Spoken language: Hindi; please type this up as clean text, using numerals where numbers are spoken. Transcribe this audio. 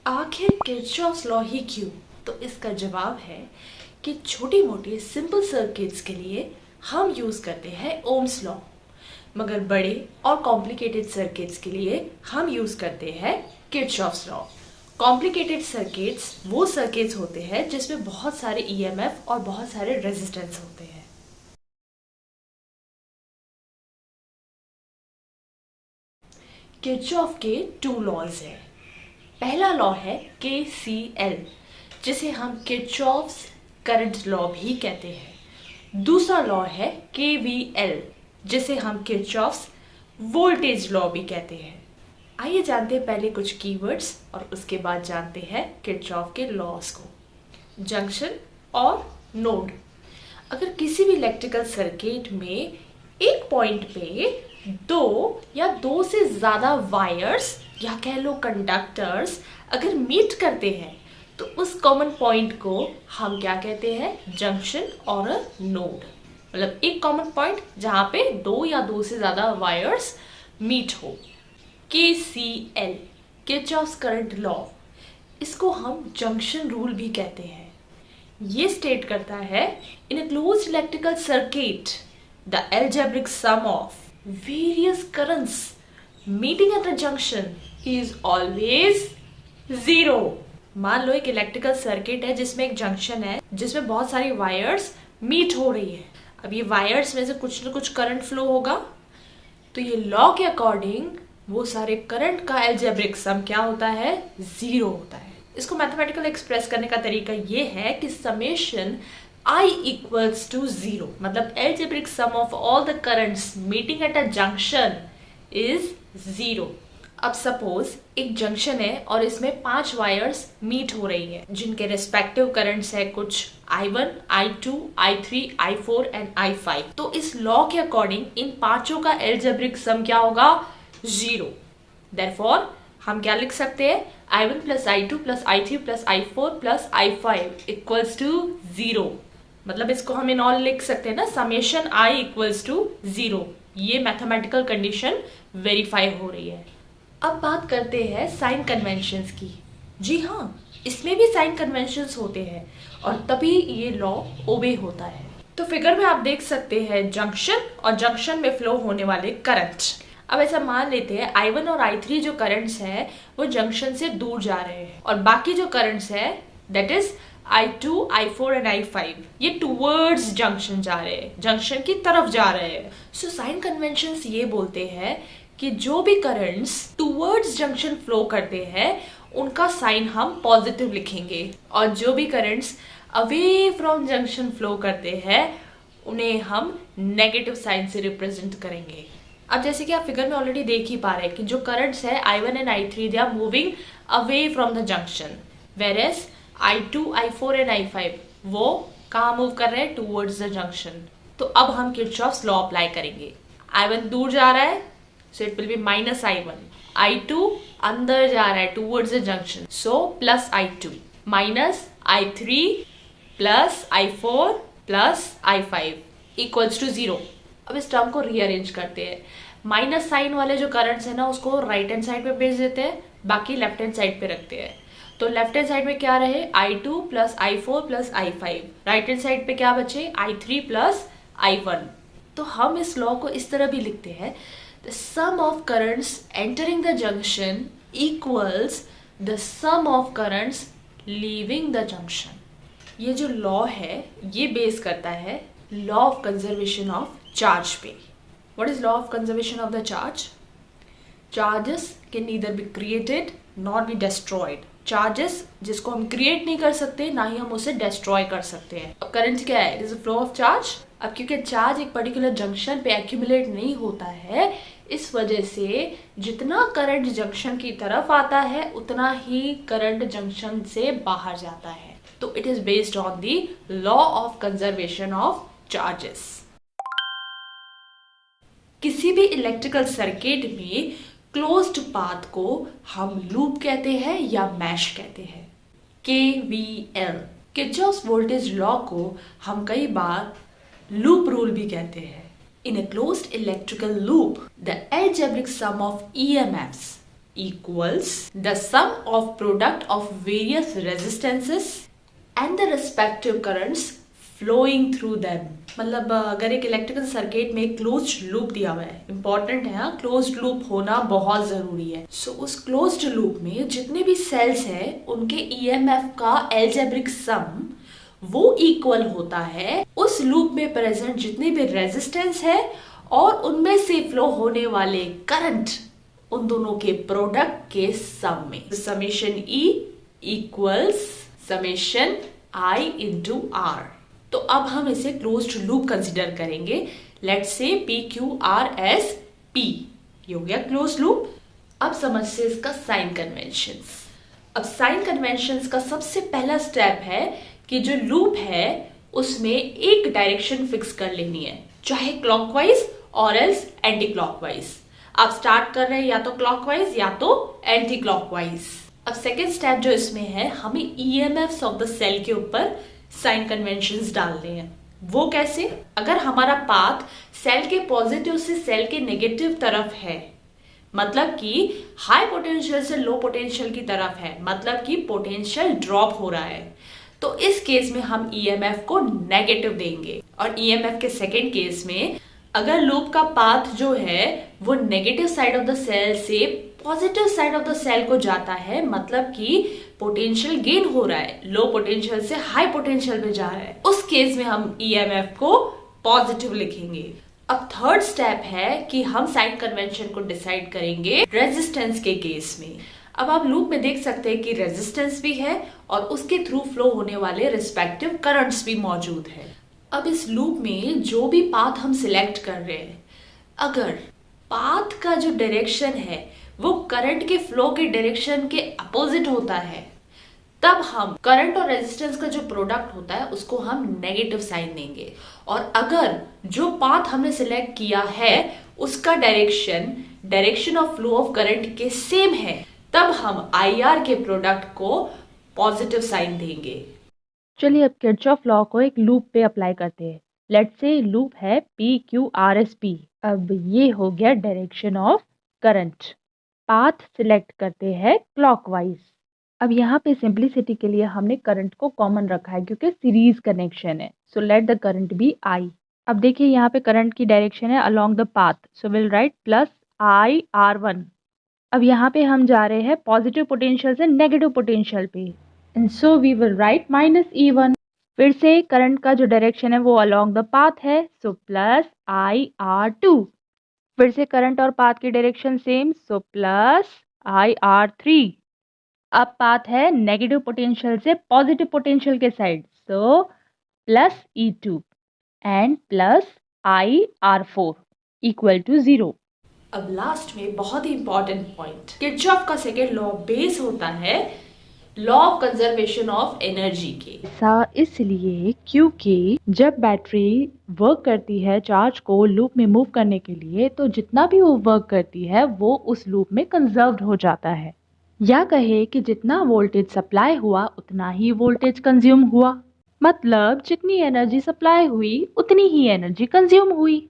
आखिर किरचॉफ्स लॉ ही क्यों? तो इसका जवाब है कि छोटी मोटी सिंपल सर्किट्स के लिए हम यूज करते हैं ओम्स लॉ, मगर बड़े और कॉम्प्लिकेटेड सर्किट्स के लिए हम यूज करते हैं किरचॉफ्स लॉ। कॉम्प्लिकेटेड सर्किट्स वो सर्किट्स होते हैं जिसमें बहुत सारे ईएमएफ और बहुत सारे रेजिस्टेंस होते हैं। किरचॉफ के टू लॉज हैं। पहला लॉ है KCL, जिसे हम किरचॉफ्स करंट लॉ भी कहते हैं। दूसरा लॉ है KVL, जिसे हम किरचॉफ्स वोल्टेज लॉ भी कहते हैं। आइए जानते हैं पहले कुछ कीवर्ड्स और उसके बाद जानते हैं किरचॉफ के लॉज को। जंक्शन और नोड। अगर किसी भी इलेक्ट्रिकल सर्किट में एक पॉइंट पे दो या दो से ज्यादा वायर्स या कह लो कंडक्टर्स अगर मीट करते हैं तो उस कॉमन पॉइंट को हम क्या कहते हैं? जंक्शन और नोड। मतलब एक कॉमन पॉइंट जहां पे दो या दो से ज्यादा वायर्स मीट हो। KCL, किरचॉफ्स करंट लॉ, इसको हम जंक्शन रूल भी कहते हैं। ये स्टेट करता है in a closed electrical circuit the algebraic sum of various currents meeting at a junction is always 0। मान लो एक इलेक्ट्रिकल सर्किट है जिसमें एक जंक्शन है जिसमें बहुत सारी वायर्स मीट हो रही है। अब ये वायर्स में से कुछ ना कुछ करंट फ्लो होगा, तो ये लॉ के अकॉर्डिंग वो सारे करंट का एल्जेब्रिक सम क्या होता है? 0 होता है। इसको मैथमेटिकल एक्सप्रेस करने का तरीका ये है कि समेशन I इक्वल्स टू 0, मतलब algebraic sum of all the currents meeting at a junction is 0। अब सपोज एक जंक्शन है और इसमें 5 वायर्स मीट हो रही है जिनके रेस्पेक्टिव करंट्स है कुछ I1, I2, I3, I4 and I5। तो इस लॉ के अकॉर्डिंग इन पांचों का एल्जेब्रिक सम क्या होगा? 0। देयरफॉर हम क्या लिख सकते हैं? I1 plus I2 plus I3 plus I4 plus I5 equals to 0। मतलब इसको हम इन ऑल लिख सकते हैं ना, समेशन I इक्वल्स टू 0। ये मैथमेटिकल कंडीशन वेरीफाई हो रही है। अब बात करते हैं साइन कन्वेंशंस की। जी हाँ, इसमें भी साइन कन्वेंशंस होते हैं और तभी ये लॉ ओबे होता है। तो फिगर में आप देख सकते हैं जंक्शन और जंक्शन में फ्लो होने वाले करंट। अब ऐसा मान लेते हैं I1 और I3 जो करंट्स हैं वो जंक्शन से दूर जा रहे हैं और बाकी जो करंट्स है that is I2, I4 and I5 ये टूवर्ड्स जंक्शन जा रहे हैं, जंक्शन की तरफ जा रहे हैं। सो साइन कन्वेंशंस ये बोलते हैं कि जो भी करंट्स टूवर्ड्स जंक्शन फ्लो करते हैं उनका साइन हम पॉजिटिव लिखेंगे और जो भी currents away from junction flow करते हैं उन्हें हम नेगेटिव साइन से रिप्रेजेंट करेंगे। अब जैसे कि आप फिगर में ऑलरेडी देख ही पा रहे हैं कि जो करंट्स है I1 and I3 they are moving away from the junction, whereas I2, I4 and I5 वो कहाँ मूव कर रहे हैं? Towards the junction. तो अब हम किरचॉफ्स लॉ अप्लाई करेंगे। I1 दूर जा रहा है so it will be minus I1, I2 अंदर जा रहा है towards the junction so plus I2, minus I3 plus I4 plus I5 equals to 0। अब इस टर्म को रीअरेंज करते हैं। माइनस साइन वाले जो करंट्स है ना उसको राइट हैंड साइड पे भेज देते हैं, बाकी लेफ्ट हैंड साइड पे रखते हैं। तो लेफ्ट हैंड साइड में क्या रहे? I2 plus I4 plus I5। Right hand side पे क्या बचे? I3 plus I1। तो हम इस लॉ को इस तरह भी लिखते हैं, the sum of currents entering the junction equals the sum of currents leaving the junction. ये जो लॉ है ये बेस करता है law of conservation of charge पे। What is law of conservation of the charge? Charges can neither be created not be destroyed. Charges जिसको हम क्रिएट नहीं कर सकते ना ही हम उसे डिस्ट्रॉय कर सकते हैं। अब करंट क्या है? It is a flow of charge. अब क्योंकि चार्ज एक पर्टिकुलर जंक्शन पे एक्यूमुलेट नहीं होता है, इस वजह से जितना करंट जंक्शन की तरफ आता है उतना ही करंट जंक्शन से बाहर जाता है। तो it is based on the law of conservation of charges. किसी भी इलेक्ट्रिकल सर्किट में क्लोज्ड पाथ को हम लूप कहते हैं या मैश कहते हैं। KVL, किरचॉफ्स वोल्टेज लॉ को हम कई बार लूप रूल भी कहते हैं। In a closed electrical loop, the algebraic sum of EMFs equals the sum of product of various resistances and the respective currents flowing through them. मतलब अगर एक इलेक्ट्रिकल सर्किट में क्लोज्ड लूप दिया हुआ है, इंपॉर्टेंट है, हाँ, क्लोज्ड लूप होना बहुत जरूरी है. सो उस क्लोज्ड लूप में जितने भी सेल्स हैं उनके ईएमएफ का एल्जेब्रिक सम वो इक्वल होता है उस लूप में प्रेजेंट जितने भी रेजिस्टेंस है और उनमें से फ्लो होने वाले करंट, उन दोनों के प्रोडक्ट के सम में. Summation E equals summation I into R. तो अब हम इसे क्लोज्ड लूप कंसिडर करेंगे. लेट्स से PQRS P, ये हो गया क्लोज्ड लूप. अब समझते हैं इसका साइन कन्वेंशंस. अब साइन कन्वेंशंस का सबसे पहला स्टेप है कि जो लूप है उसमें एक डायरेक्शन फिक्स कर लेनी है, चाहे क्लॉकवाइज और एल्स एंटी क्लॉकवाइज. आप स्टार्ट कर रहे हैं या तो क्लॉकवाइज या तो एंटी क्लॉकवाइज. अब सेकेंड स्टेप जो इसमें है, हमें ईएमएफ्स ऑफ द सेल के ऊपर साइन कन्वेंशंस डालने हैं. वो कैसे? अगर हमारा पाथ सेल के पॉजिटिव से सेल के नेगेटिव तरफ है, मतलब कि हाई पोटेंशियल से लो पोटेंशियल की तरफ है, मतलब कि पोटेंशियल ड्रॉप हो रहा है, तो इस केस में हम ईएमएफ को नेगेटिव देंगे. और ईएमएफ के सेकेंड केस में अगर लूप का पाथ जो है वो negative side of the cell से positive side of the cell को जाता है, मतलब कि पोटेंशियल गेन हो रहा है, लो पोटेंशियल से हाई पोटेंशियल में जा रहा है, उस केस में हम ईएमएफ को पॉजिटिव लिखेंगे. अब थर्ड स्टेप है कि हम साइन कन्वेंशन को डिसाइड करेंगे रेजिस्टेंस के केस में. अब आप लूप में देख सकते हैं कि रेजिस्टेंस भी है और उसके थ्रू फ्लो होने वाले रिस्पेक्टिव करंट्स भी मौजूद है. अब इस लूप में जो भी पाथ हम सिलेक्ट कर रहे हैं, अगर पाथ का जो डायरेक्शन है वो करंट के फ्लो के डायरेक्शन के अपोजिट होता है, तब हम करंट और रेजिस्टेंस का जो प्रोडक्ट होता है उसको हम नेगेटिव साइन देंगे. और अगर जो पाथ हमने सिलेक्ट किया है उसका direction of flow of current के सेम है, तब हम IR के प्रोडक्ट को पॉजिटिव साइन देंगे. चलिए अब किरचॉफ लॉ को एक लूप पे अप्लाई करते हैं. लेट्स से लूप है PQRSP. अब ये हो गया direction of current. Path select करते हैं क्लॉकवाइज. अब यहाँ पे सिंपलिसिटी के लिए हमने करंट को कॉमन रखा है क्योंकि सीरीज कनेक्शन है. So let the current be I. अब देखिए यहाँ पे करंट की डायरेक्शन है along the path, so will write plus IR1. अब यहाँ पे हम जा रहे हैं पॉजिटिव पोटेंशियल से नेगेटिव पोटेंशियल पे, and so we will write minus E1. फिर से करंट का जो डायरेक्शन है वो अलोंग द पाथ है, सो प्लस IR2. फिर से करंट और पाथ की direction same, so plus IR3. अब पाथ है नेगेटिव पोटेंशियल से पॉजिटिव पोटेंशियल के side, so plus E2 and plus IR4 equal to 0. अब लास्ट में बहुत ही इंपॉर्टेंट पॉइंट, किरचॉफ का सेकेंड लॉ बेस होता है law of conservation of energy के. ऐसा इसलिए क्योंकि जब बैटरी वर्क करती है चार्ज को लूप में मूव करने के लिए, तो जितना भी वो वर्क करती है वो उस लूप में कंजर्व्ड हो जाता है. या कहे कि जितना वोल्टेज सप्लाई हुआ उतना ही वोल्टेज कंज्यूम हुआ, मतलब जितनी एनर्जी सप्लाई हुई उतनी ही एनर्जी कंज्यूम हुई.